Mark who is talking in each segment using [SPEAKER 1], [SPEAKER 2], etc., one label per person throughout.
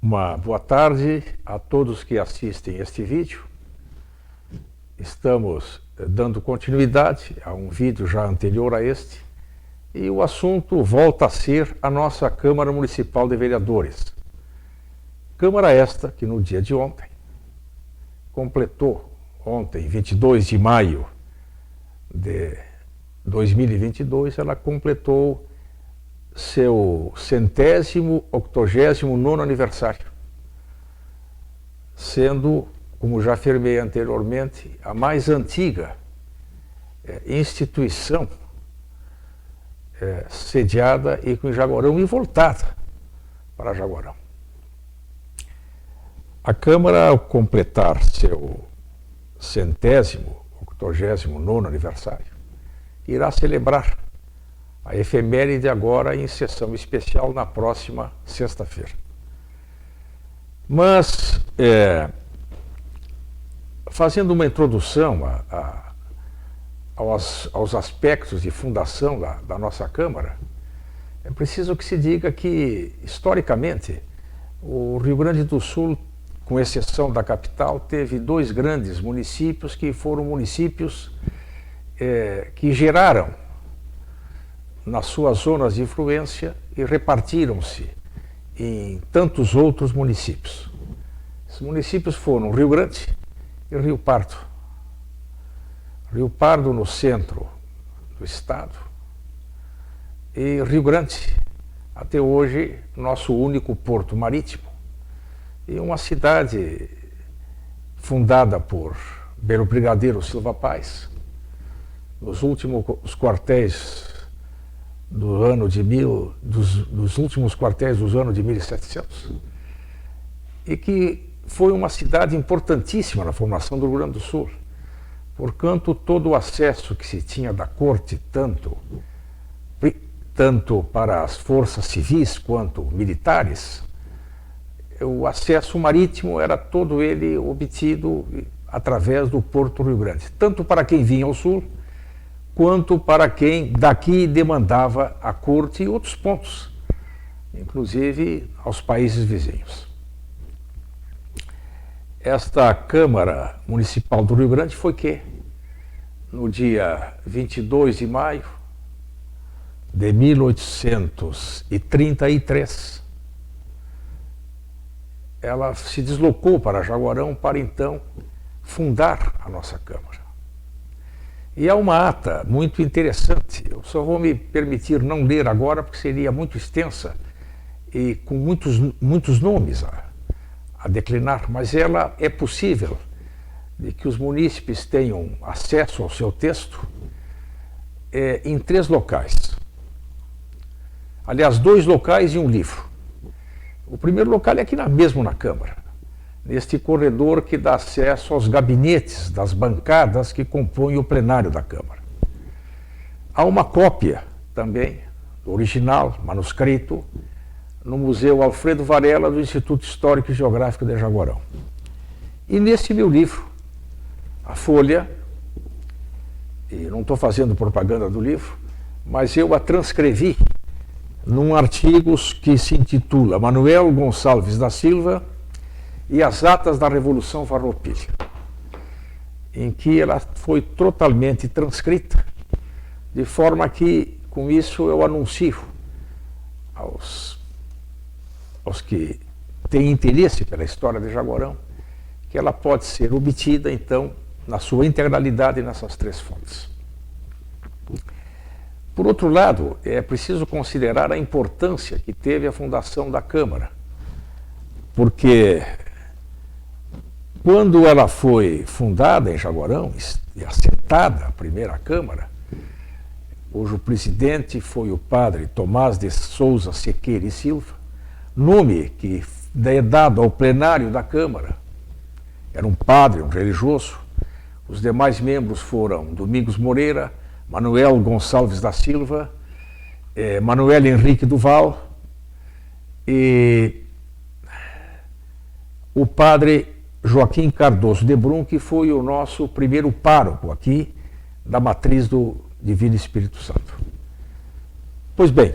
[SPEAKER 1] Uma boa tarde a todos que assistem este vídeo. Estamos dando continuidade a um vídeo já anterior a este e o assunto volta a ser a nossa Câmara Municipal de Vereadores. Câmara esta que no dia de ontem completou, 22 de maio de 2022, ela completou seu 189º aniversário, sendo, como já afirmei anteriormente, a mais antiga instituição sediada em Jaguarão e voltada para Jaguarão. A Câmara, ao completar seu 189º aniversário, irá celebrar a efeméride agora em sessão especial na próxima sexta-feira. Mas, fazendo uma introdução aos aspectos de fundação da nossa Câmara, é preciso que se diga que, historicamente, o Rio Grande do Sul, com exceção da capital, teve dois grandes municípios que foram municípios que geraram nas suas zonas de influência e repartiram-se em tantos outros municípios. Esses municípios foram Rio Grande e Rio Pardo. Rio Pardo no centro do estado e Rio Grande, até hoje, nosso único porto marítimo. E uma cidade fundada pelo brigadeiro Silva Paz, nos últimos quartéis dos últimos quartéis dos anos de 1700, e que foi uma cidade importantíssima na formação do Rio Grande do Sul. Porquanto todo o acesso que se tinha da corte, tanto para as forças civis quanto militares, o acesso marítimo era todo ele obtido através do Porto Rio Grande, tanto para quem vinha ao sul, quanto para quem daqui demandava a corte e outros pontos, inclusive aos países vizinhos. Esta Câmara Municipal do Rio Grande foi que, no dia 22 de maio de 1833, ela se deslocou para Jaguarão para então fundar a nossa Câmara. E há uma ata muito interessante, eu só vou me permitir não ler agora porque seria muito extensa e com muitos nomes a declinar, mas ela é possível de que os munícipes tenham acesso ao seu texto em 3 locais. Aliás, 2 locais e um livro. O primeiro local é aqui mesmo na Câmara, neste corredor que dá acesso aos gabinetes das bancadas que compõem o plenário da Câmara. Há uma cópia também, original, manuscrito, no Museu Alfredo Varela do Instituto Histórico e Geográfico de Jaguarão. E nesse meu livro, a folha, e não estou fazendo propaganda do livro, mas eu a transcrevi num artigo que se intitula Manuel Gonçalves da Silva e as atas da Revolução Farroupilha, em que ela foi totalmente transcrita, de forma que, com isso, eu anuncio aos que têm interesse pela história de Jaguarão, que ela pode ser obtida, então, na sua integralidade nessas 3 fontes. Por outro lado, é preciso considerar a importância que teve a fundação da Câmara, porque quando ela foi fundada em Jaguarão e assentada a primeira Câmara, cujo presidente foi o padre Tomás de Souza Sequeira e Silva, nome que é dado ao plenário da Câmara, era um padre, um religioso. Os demais membros foram Domingos Moreira, Manuel Gonçalves da Silva, Manuel Henrique Duval e o padre Joaquim Cardoso de Brum, que foi o nosso primeiro pároco aqui da matriz do Divino Espírito Santo. Pois bem,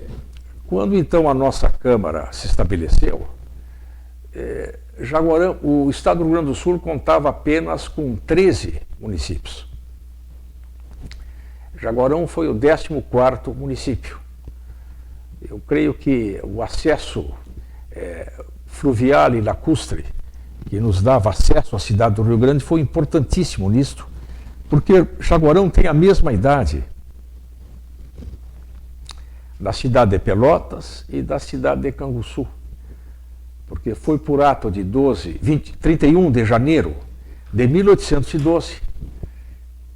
[SPEAKER 1] quando então a nossa Câmara se estabeleceu, Jaguarão, o estado do Rio Grande do Sul contava apenas com 13 municípios. Jaguarão foi o 14º município. Eu creio que o acesso fluvial e lacustre, que nos dava acesso à cidade do Rio Grande, foi importantíssimo nisto, porque Jaguarão tem a mesma idade da cidade de Pelotas e da cidade de Canguçu, porque foi por ato de 31 de janeiro de 1812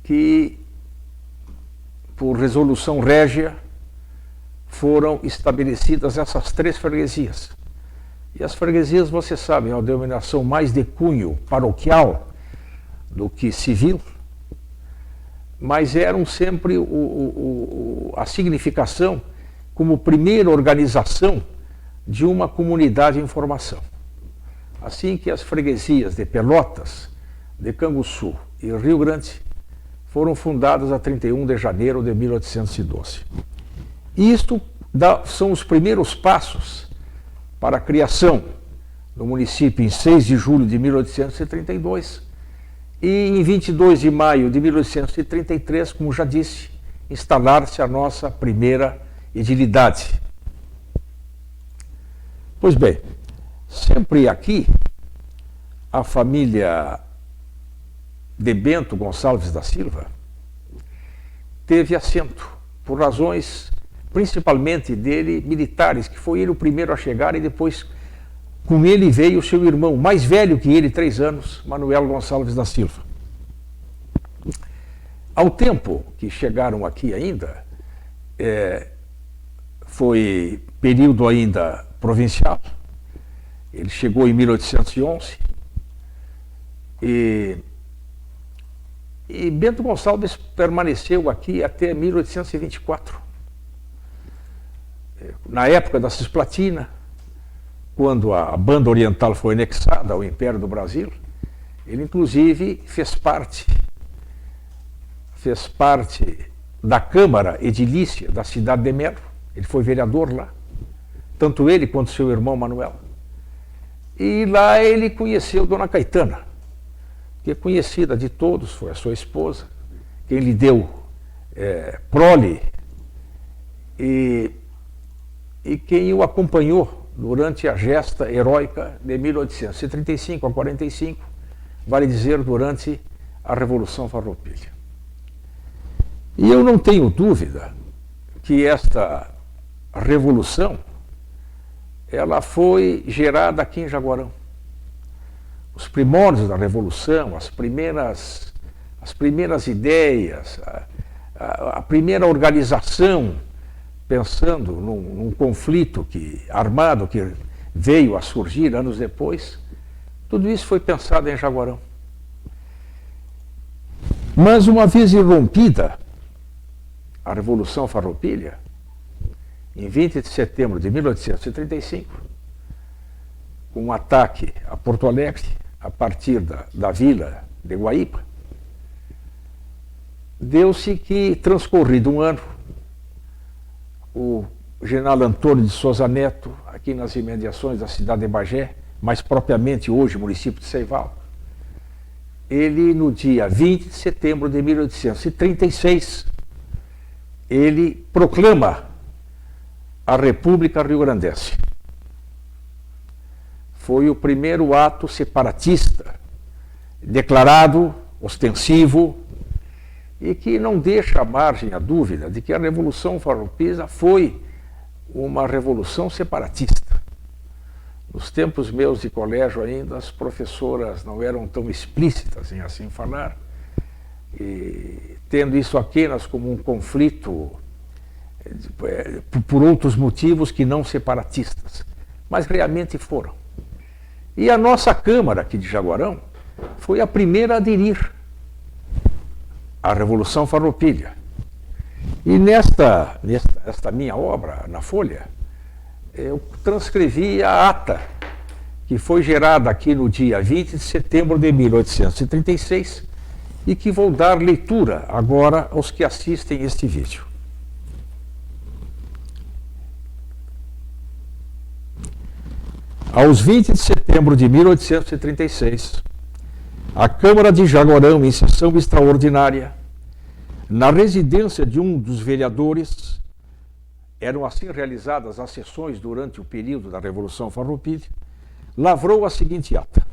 [SPEAKER 1] que, por resolução régia, foram estabelecidas essas 3 freguesias. E as freguesias, você sabe, é uma denominação mais de cunho paroquial do que civil, mas eram sempre a significação como primeira organização de uma comunidade em formação. Assim que as freguesias de Pelotas, de Canguçu e Rio Grande foram fundadas a 31 de janeiro de 1812. E isto são os primeiros passos para a criação do município em 6 de julho de 1832 e em 22 de maio de 1833, como já disse, instalar-se a nossa primeira edilidade. Pois bem, sempre aqui a família de Bento Gonçalves da Silva teve assento, por razões principalmente dele militares, que foi ele o primeiro a chegar, e depois com ele veio o seu irmão, mais velho que ele, 3 anos, Manuel Gonçalves da Silva. Ao tempo que chegaram aqui ainda, foi período ainda provincial, ele chegou em 1811, e Bento Gonçalves permaneceu aqui até 1824. Na época da Cisplatina, quando a Banda Oriental foi anexada ao Império do Brasil, ele inclusive fez parte da Câmara Edilícia da cidade de Melo. Ele foi vereador lá, tanto ele quanto seu irmão Manuel. E lá ele conheceu Dona Caetana, que é conhecida de todos, foi a sua esposa, quem lhe deu prole e quem o acompanhou durante a gesta heróica de 1835 a 45, vale dizer, durante a Revolução Farroupilha. E eu não tenho dúvida que esta revolução, ela foi gerada aqui em Jaguarão. Os primórdios da revolução, as primeiras ideias, a primeira organização, pensando num conflito armado que veio a surgir anos depois, tudo isso foi pensado em Jaguarão. Mas uma vez irrompida a Revolução Farroupilha, em 20 de setembro de 1835, com um ataque a Porto Alegre, a partir da vila de Guaíba, deu-se que, transcorrido um ano, o general Antônio de Souza Neto, aqui nas imediações da cidade de Bagé, mais propriamente hoje município de Ceival, ele no dia 20 de setembro de 1836, ele proclama a República Rio-Grandense. Foi o primeiro ato separatista, declarado, ostensivo, e que não deixa margem à dúvida de que a Revolução Farroupilha foi uma revolução separatista. Nos tempos meus de colégio ainda, as professoras não eram tão explícitas em assim falar, e tendo isso apenas como um conflito por outros motivos que não separatistas, mas realmente foram. E a nossa Câmara aqui de Jaguarão foi a primeira a aderir à Revolução Farroupilha. E nesta minha obra, na Folha, eu transcrevi a ata que foi gerada aqui no dia 20 de setembro de 1836 e que vou dar leitura agora aos que assistem este vídeo. Aos 20 de setembro de 1836, a Câmara de Jaguarão, em sessão extraordinária, na residência de um dos vereadores, eram assim realizadas as sessões durante o período da Revolução Farroupilha, lavrou a seguinte ata.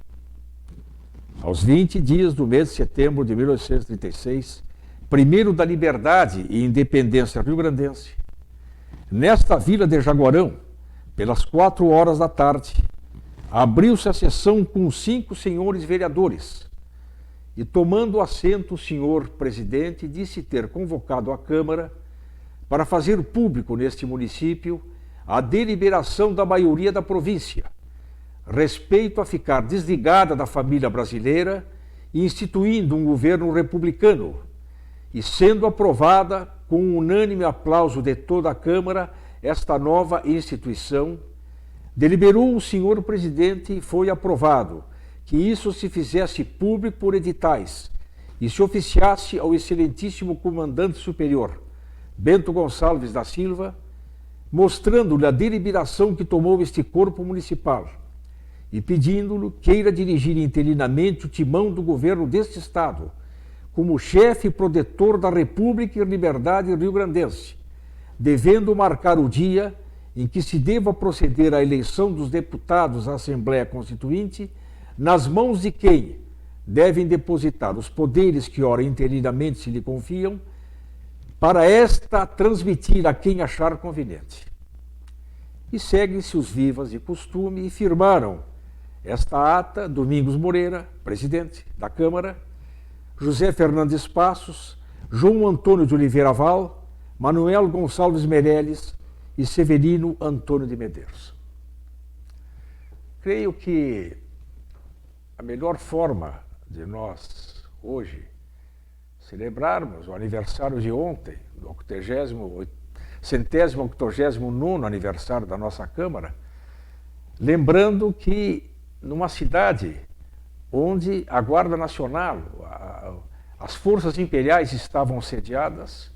[SPEAKER 1] Aos 20 dias do mês de setembro de 1836, primeiro da liberdade e independência rio-grandense, nesta vila de Jaguarão, pelas 4 horas da tarde, abriu-se a sessão com 5 senhores vereadores e, tomando assento, o senhor presidente disse ter convocado a Câmara para fazer público neste município a deliberação da maioria da província, respeito a ficar desligada da família brasileira e instituindo um governo republicano, e sendo aprovada com um unânime aplauso de toda a Câmara esta nova instituição, deliberou o senhor presidente e foi aprovado que isso se fizesse público por editais e se oficiasse ao excelentíssimo comandante superior, Bento Gonçalves da Silva, mostrando-lhe a deliberação que tomou este corpo municipal e pedindo-lhe queira dirigir interinamente o timão do governo deste estado, como chefe e protetor da República e Liberdade rio-grandense, devendo marcar o dia em que se deva proceder à eleição dos deputados à Assembleia Constituinte, nas mãos de quem devem depositar os poderes que ora interinamente se lhe confiam, para esta transmitir a quem achar conveniente. E seguem-se os vivas de costume e firmaram esta ata Domingos Moreira, presidente da Câmara, José Fernandes Passos, João Antônio de Oliveira Val, Manuel Gonçalves Meirelles e Severino Antônio de Medeiros. Creio que a melhor forma de nós, hoje, celebrarmos o aniversário de ontem, do 189º aniversário da nossa Câmara, lembrando que numa cidade onde a Guarda Nacional, as forças imperiais estavam sediadas,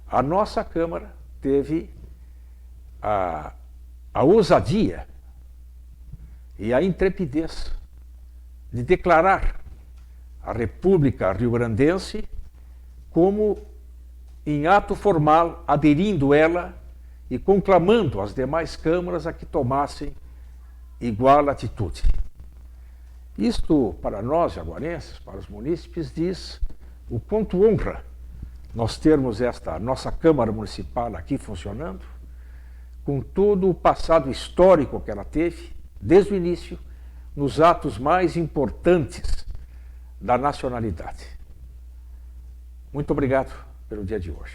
[SPEAKER 1] a nossa Câmara teve a ousadia e a intrepidez de declarar a República Rio-Grandense como, em ato formal, aderindo ela e conclamando as demais câmaras a que tomassem igual atitude. Isto, para nós, jaguarenses, para os munícipes, diz o quanto honra nós termos esta nossa Câmara Municipal aqui funcionando, com todo o passado histórico que ela teve, desde o início, nos atos mais importantes da nacionalidade. Muito obrigado pelo dia de hoje.